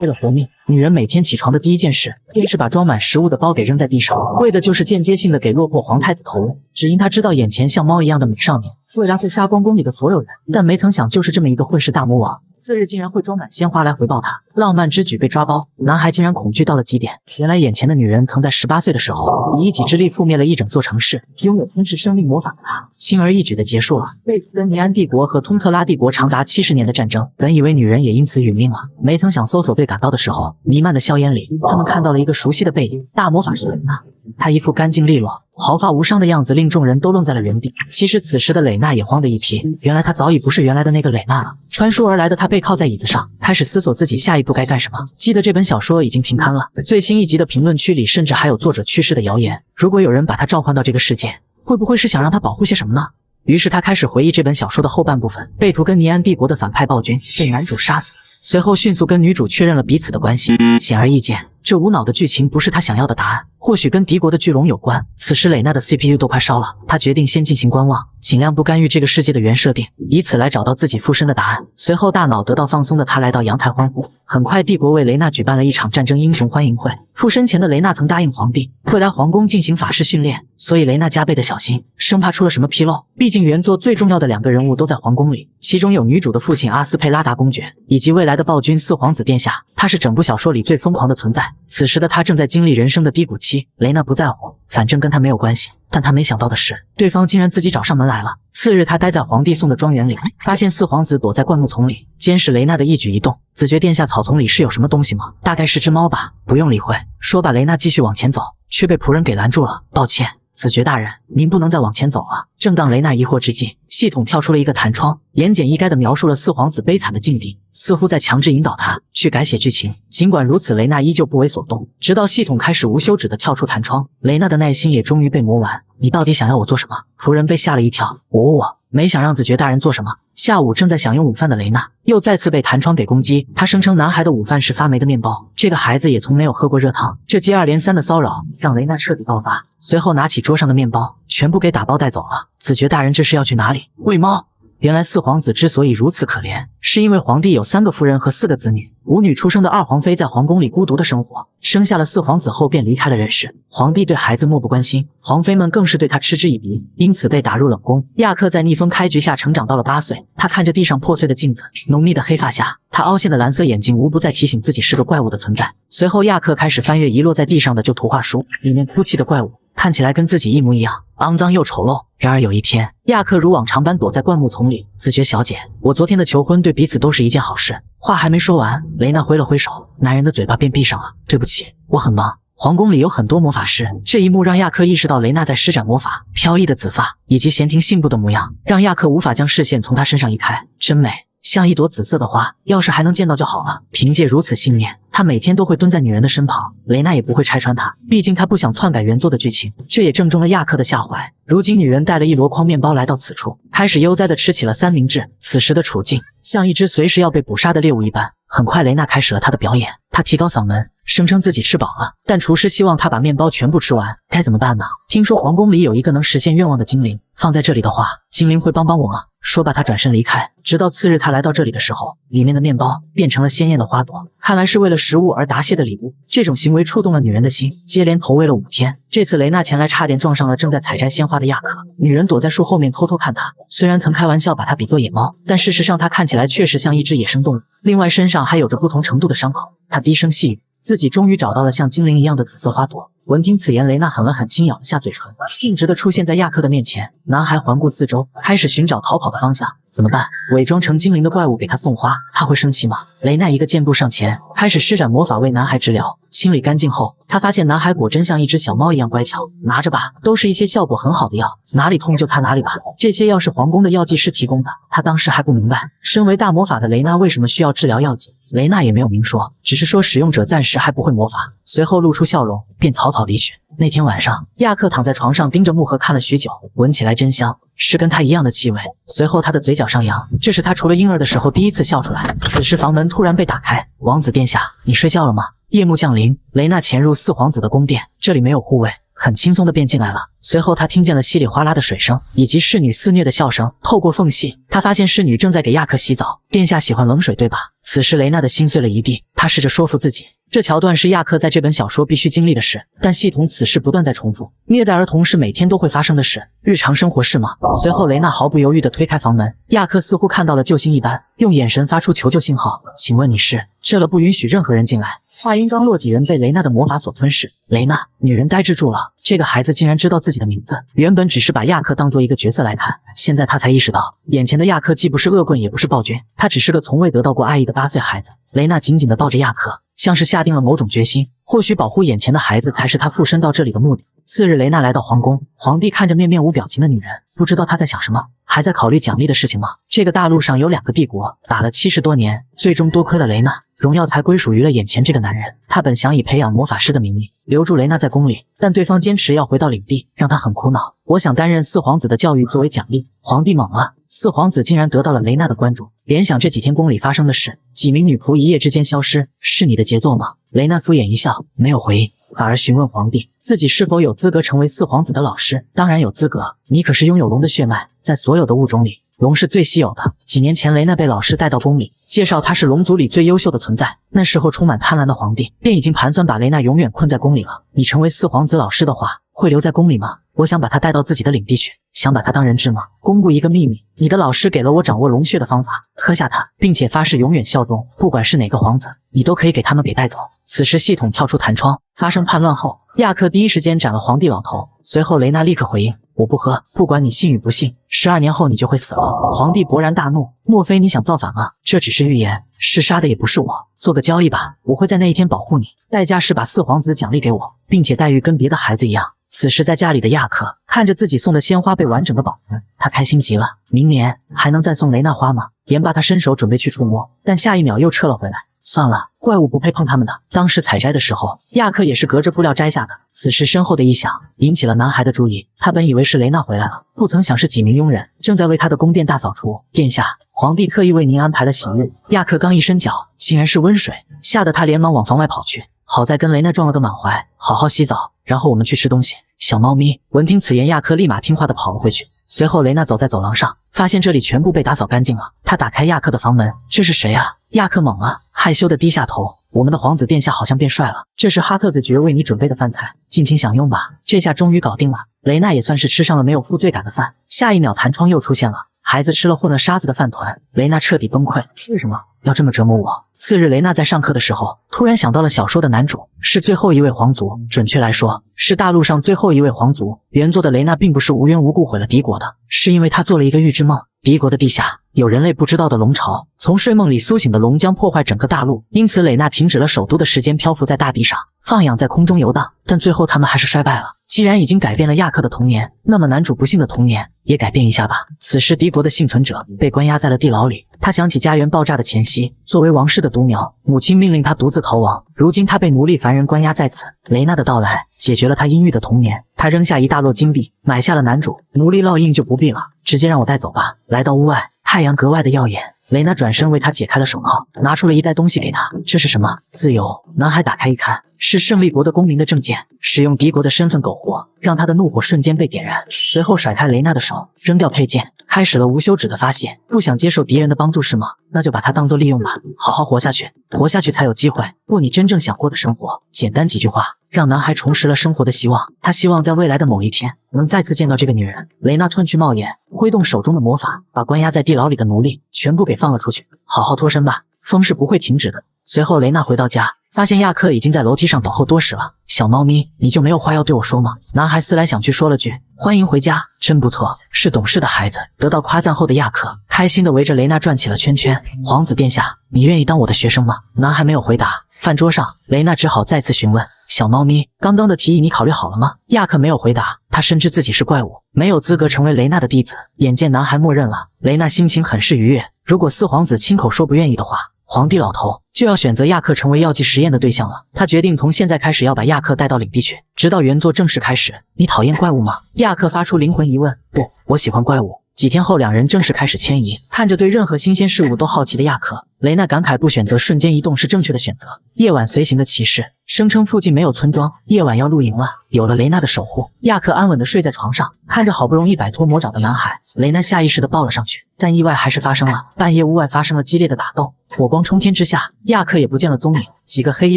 为了活命，女人每天起床的第一件事便是把装满食物的包给扔在地上，为的就是间接性的给落魄皇太子投喂。只因他知道眼前像猫一样的美少年未来会杀光宫里的所有人，但没曾想就是这么一个混世大魔王，次日竟然会装满鲜花来回报他。浪漫之举被抓包，男孩竟然恐惧到了极点。原来眼前的女人曾在18岁的时候以一己之力覆灭了一整座城市，拥有吞噬生命魔法的她，轻而易举地结束了贝斯跟尼安帝国和通特拉帝国长达70年的战争。本以为女人也因此殒命了，没曾想搜索队赶到的时候，弥漫的硝烟里，他们看到了一个熟悉的背影，大魔法师雷娜。她一副干净利落、毫发无伤的样子，令众人都愣在了原地。其实此时的蕾娜也慌得一批，原来她早已不是原来的那个蕾娜了。穿书而来的她背靠在椅子上，开始思索自己下一步该干什么。记得这本小说已经停刊了，最新一集的评论区里甚至还有作者去世的谣言。如果有人把她召唤到这个世界，会不会是想让她保护些什么呢？于是他开始回忆这本小说的后半部分，贝图跟尼安帝国的反派暴君被男主杀死，随后迅速跟女主确认了彼此的关系。显而易见，这无脑的剧情不是他想要的答案，或许跟敌国的巨龙有关。此时蕾娜的 CPU 都快烧了，他决定先进行观望，尽量不干预这个世界的原设定，以此来找到自己附身的答案。随后大脑得到放松的他来到阳台欢呼。很快帝国为蕾娜举办了一场战争英雄欢迎会。附身前的蕾娜曾答应皇帝会来皇宫进行法式训练，所以蕾娜加倍的小心，生怕出了什么纰漏。毕竟原作最重要的2个人物都在皇宫里，其中有女主的父亲阿斯佩拉达公爵，以及未来的暴君四皇子殿下。他是整部小说里最疯狂的存在。此时的他正在经历人生的低谷期，蕾娜不在乎，反正跟他没有关系。但他没想到的是，对方竟然自己找上门来了。次日他待在皇帝送的庄园里，发现四皇子躲在灌木丛里，监视蕾娜的一举一动。子爵殿下，草丛里是有什么东西吗？大概是只猫吧，不用理会。说罢，蕾娜继续往前走，却被仆人给拦住了。抱歉，子爵大人，您不能再往前走了。正当蕾娜疑惑之际，系统跳出了一个弹窗，言简意赅地描述了四皇子悲惨的境地，似乎在强制引导他去改写剧情。尽管如此，蕾娜依旧不为所动，直到系统开始无休止地跳出弹窗，蕾娜的耐心也终于被磨完。你到底想要我做什么？仆人被吓了一跳。我没想让子爵大人做什么。下午正在享用午饭的蕾娜又再次被弹窗给攻击，她声称男孩的午饭是发霉的面包，这个孩子也从没有喝过热汤。这接二连三的骚扰让蕾娜彻底爆发，随后拿起桌上的面包全部给打包带走了。子爵大人，这是要去哪里？喂猫。原来四皇子之所以如此可怜，是因为皇帝有3个夫人和4个子女，无女出生的二皇妃在皇宫里孤独的生活，生下了4皇子后便离开了人世。皇帝对孩子漠不关心，皇妃们更是对他嗤之以鼻，因此被打入冷宫。亚克在逆风开局下成长到了8岁，他看着地上破碎的镜子，浓密的黑发下，他凹陷的蓝色眼睛无不在提醒自己是个怪物的存在。随后亚克开始翻阅遗落在地上的旧图画书，里面哭泣的怪物看起来跟自己一模一样，肮脏又丑陋。然而有一天，亚克如往常般躲在灌木丛里。子爵小姐，我昨天的求婚对彼此都是一件好事。话还没说完，蕾娜挥了挥手，男人的嘴巴便闭上了。对不起，我很忙。皇宫里有很多魔法师，这一幕让亚克意识到蕾娜在施展魔法，飘逸的紫发以及闲庭信步的模样，让亚克无法将视线从她身上移开。真美，像一朵紫色的花，要是还能见到就好了。凭借如此信念，他每天都会蹲在女人的身旁，蕾娜也不会拆穿他，毕竟他不想篡改原作的剧情。这也正中了亚克的下怀。如今女人带了一箩筐面包来到此处，开始悠哉地吃起了三明治。此时的处境像一只随时要被捕杀的猎物一般。很快蕾娜开始了她的表演，她提高嗓门，声称自己吃饱了，但厨师希望她把面包全部吃完，该怎么办呢？听说皇宫里有一个能实现愿望的精灵，放在这里的话，精灵会帮我吗？说罢他转身离开。直到次日他来到这里的时候，里面的面包变成了鲜艳的花朵，看来是为了食物而答谢的礼物。这种行为触动了女人的心，接连投喂了5天。这次蕾娜前来差点撞上了正在采摘鲜花的亚克，女人躲在树后面偷偷看他，虽然曾开玩笑把他比作野猫，但事实上他看起来确实像一只野生动物，另外身上还有着不同程度的伤口。他低声细语，自己终于找到了像精灵一样的紫色花朵。闻听此言，蕾娜狠了狠心，咬了下嘴唇，径直地出现在亚克的面前。男孩环顾四周，开始寻找逃跑的方向。怎么办？伪装成精灵的怪物给他送花，他会生气吗？蕾娜一个箭步上前，开始施展魔法为男孩治疗。清理干净后，他发现男孩果真像一只小猫一样乖巧。拿着吧，都是一些效果很好的药，哪里痛就擦哪里吧。这些药是皇宫的药剂师提供的。他当时还不明白，身为大魔法的蕾娜为什么需要治疗药剂。蕾娜也没有明说，只是说使用者暂时还不会魔法，随后露出笑容，便草草离去。那天晚上，亚克躺在床上盯着木盒看了许久，闻起来真香，是跟他一样的气味。随后他的嘴角上扬，这是他除了婴儿的时候第一次笑出来。此时房门突然被打开，王子殿下，你睡觉了吗？夜幕降临，蕾娜潜入四皇子的宫殿，这里没有护卫，很轻松的便进来了。随后他听见了稀里哗啦的水声以及侍女肆虐的笑声。透过缝隙，他发现侍女正在给亚克洗澡。殿下喜欢冷水对吧？此时雷娜的心碎了一地，她试着说服自己，这桥段是亚克在这本小说必须经历的事，但系统此事不断在重复。虐待儿童是每天都会发生的事，日常生活是吗？随后雷娜毫不犹豫地推开房门，亚克似乎看到了救星一般，用眼神发出求救信号。请问你是？这了不允许任何人进来。话音刚落，几人被雷娜的魔法所吞噬。雷娜，女人呆滞住了，这个孩子竟然知道自己的名字。原本只是把亚克当做一个角色来看，现在他才意识到，眼前的亚克既不是恶棍，也不是暴君，他只是个从未得到过爱意的8岁孩子。雷娜紧紧地抱着亚克，像是下定了某种决心，或许保护眼前的孩子才是他附身到这里的目的。次日，雷娜来到皇宫，皇帝看着面面无表情的女人，不知道她在想什么，还在考虑奖励的事情吗？这个大陆上有2个帝国，打了70多年，最终多亏了雷娜，荣耀才归属于了眼前这个男人。他本想以培养魔法师的名义留住雷娜在宫里，但对方坚持要回到领地，让他很苦恼。我想担任4皇子的教育作为奖励。皇帝懵了，4皇子竟然得到了雷娜的关注。联想这几天宫里发生的事，几名女仆一夜之间消失，是你的杰作吗？雷娜敷衍一笑，没有回应，反而询问皇帝自己是否有资格成为4皇子的老师。当然有资格，你可是拥有龙的血脉，在所有的物种里，龙是最稀有的。几年前，雷娜被老师带到宫里，介绍她是龙族里最优秀的存在。那时候充满贪婪的皇帝便已经盘算把雷娜永远困在宫里了。你成为4皇子老师的话，会留在宫里吗？我想把他带到自己的领地去，想把他当人质吗？公布一个秘密，你的老师给了我掌握龙血的方法，喝下它，并且发誓永远效忠，不管是哪个皇子，你都可以给他们给带走。此时系统跳出弹窗，发生叛乱后，亚克第一时间斩了皇帝老头。随后雷娜立刻回应，我不喝，不管你信与不信，12年后你就会死了。皇帝勃然大怒，莫非你想造反吗？这只是预言，弑杀的也不是我。做个交易吧，我会在那一天保护你，代价是把4皇子奖励给我，并且待遇跟别的孩子一样。此时在家里的亚克看着自己送的鲜花被完整的保存，他开心极了。明年还能再送雷娜花吗？言罢，他伸手准备去触摸，但下一秒又撤了回来。算了，怪物不配碰他们的。当时采摘的时候，亚克也是隔着布料摘下的。此时身后的异响引起了男孩的注意，他本以为是雷娜回来了，不曾想是几名佣人正在为他的宫殿大扫除。殿下，皇帝特意为您安排了洗浴。亚克刚一伸脚，竟然是温水，吓得他连忙往房外跑去。好在跟雷娜撞了个满怀，好好洗澡，然后我们去吃东西。小猫咪闻听此言，亚克立马听话的跑了回去。随后雷娜走在走廊上，发现这里全部被打扫干净了。她打开亚克的房门，这是谁啊？亚克懵了，害羞的低下头。我们的皇子殿下好像变帅了，这是哈特子爵为你准备的饭菜，尽情享用吧。这下终于搞定了，雷娜也算是吃上了没有负罪感的饭。下一秒弹窗又出现了，孩子吃了混了沙子的饭团，雷娜彻底崩溃。为什么要这么折磨我？次日，雷娜在上课的时候，突然想到了小说的男主是最后一位皇族，准确来说，是大陆上最后一位皇族。原作的雷娜并不是无缘无故毁了敌国的，是因为她做了一个预知梦。敌国的地下有人类不知道的龙巢，从睡梦里苏醒的龙将破坏整个大陆，因此雷娜停止了首都的时间，漂浮在大地上，放养在空中游荡。但最后他们还是衰败了。既然已经改变了亚克的童年，那么男主不幸的童年也改变一下吧。此时敌国的幸存者被关押在了地牢里，他想起家园爆炸的前夕，作为王室的独苗，母亲命令他独自逃亡，如今他被奴隶凡人关押在此。雷娜的到来解决了他阴郁的童年，他扔下一大摞金币，买下了男主，奴隶烙印就不必了，直接让我带走吧。来到屋外，太阳格外的耀眼，雷娜转身为他解开了手铐，拿出了一袋东西给他。这是什么？自由。男孩打开一看，是胜利国的公民的证件。使用敌国的身份苟活，让他的怒火瞬间被点燃。随后甩开雷娜的手，扔掉佩剑，开始了无休止的发泄。不想接受敌人的帮助是吗？那就把它当作利用吧，好好活下去，活下去才有机会过你真正想过的生活。简单几句话，让男孩重拾了生活的希望。他希望在未来的某一天能再次见到这个女人。雷娜褪去帽檐，挥动手中的魔法，把关押在地牢里的奴隶全部给放了出去。好好脱身吧，风是不会停止的。随后雷娜回到家，发现亚克已经在楼梯上等候多时了。小猫咪，你就没有话要对我说吗？男孩思来想去说了句欢迎回家，真不错，是懂事的孩子。得到夸赞后的亚克开心地围着雷娜转起了圈圈。皇子殿下，你愿意当我的学生吗？男孩没有回答。饭桌上，雷娜只好再次询问小猫咪，刚刚的提议你考虑好了吗？亚克没有回答，他深知自己是怪物，没有资格成为雷娜的弟子。眼见男孩默认了，雷娜心情很是愉悦。如果4皇子亲口说不愿意的话，皇帝老头就要选择亚克成为药剂实验的对象了。他决定从现在开始要把亚克带到领地去，直到原作正式开始。你讨厌怪物吗？亚克发出灵魂疑问。不，我喜欢怪物。几天后，两人正式开始迁移。看着对任何新鲜事物都好奇的亚克，雷娜感慨不选择瞬间移动是正确的选择。夜晚随行的骑士声称附近没有村庄，夜晚要露营了。有了雷娜的守护，亚克安稳地睡在床上，看着好不容易摆脱魔爪的男孩，雷娜下意识地抱了上去。但意外还是发生了，半夜屋外发生了激烈的打斗，火光冲天之下，亚克也不见了踪影。几个黑衣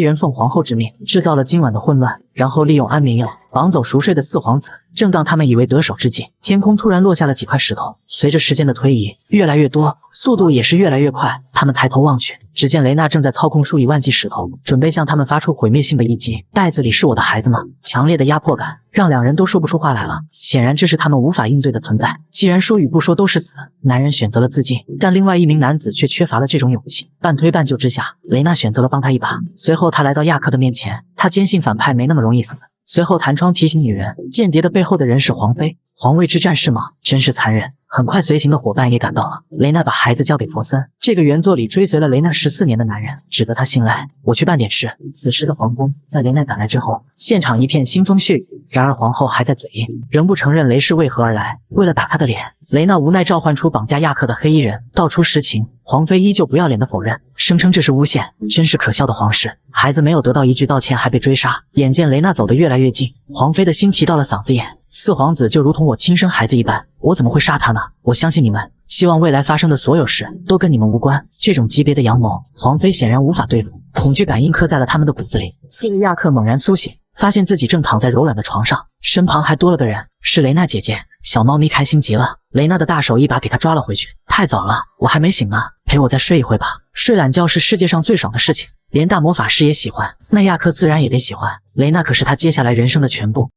人奉皇后之命，制造了今晚的混乱，然后利用安眠药绑走熟睡的四皇子。正当他们以为得手之际，天空突然落下了几块石头，随着时间的推移，越来越多，速度也是越来越快。他们抬头望去，只见雷娜正在操控数以万计石头，准备向他们发出毁灭性的一击。袋子里是我的孩子吗？强烈的压迫感让两人都说不出话来了。显然这是他们无法应对的存在。既然说与不说都是死，男人选择了自尽，但另外一名男子却缺乏了这种勇气。半推半就之下，雷娜选择了帮他一把。随后他来到亚克的面前，他坚信反派没那么容易死。随后弹窗提醒女人，间谍的背后的人是皇妃。皇位之战是吗？真是残忍。很快随行的伙伴也赶到了，雷娜把孩子交给佛森，这个原作里追随了雷娜14年的男人，值得她信赖。我去办点事。此时的皇宫在雷娜赶来之后，现场一片腥风血雨。然而皇后还在嘴硬，仍不承认雷是为何而来。为了打她的脸，雷娜无奈召唤出绑架亚克的黑衣人，道出实情。皇妃依旧不要脸的否认，声称这是诬陷。真是可笑的皇室，孩子没有得到一句道歉还被追杀。眼见雷娜走得越来越近，皇妃的心提到了嗓子眼。四皇子就如同我亲生孩子一般，我怎么会杀他呢？我相信你们，希望未来发生的所有事都跟你们无关。这种级别的阳谋，皇妃显然无法对付，恐惧感印刻在了他们的骨子里。次日，亚克猛然苏醒，发现自己正躺在柔软的床上，身旁还多了个人，是雷娜姐姐。小猫咪开心极了，雷娜的大手一把给他抓了回去。太早了，我还没醒呢，陪我再睡一会吧。睡懒觉是世界上最爽的事情，连大魔法师也喜欢，那亚克自然也得喜欢。雷娜可是他接下来人生的全部。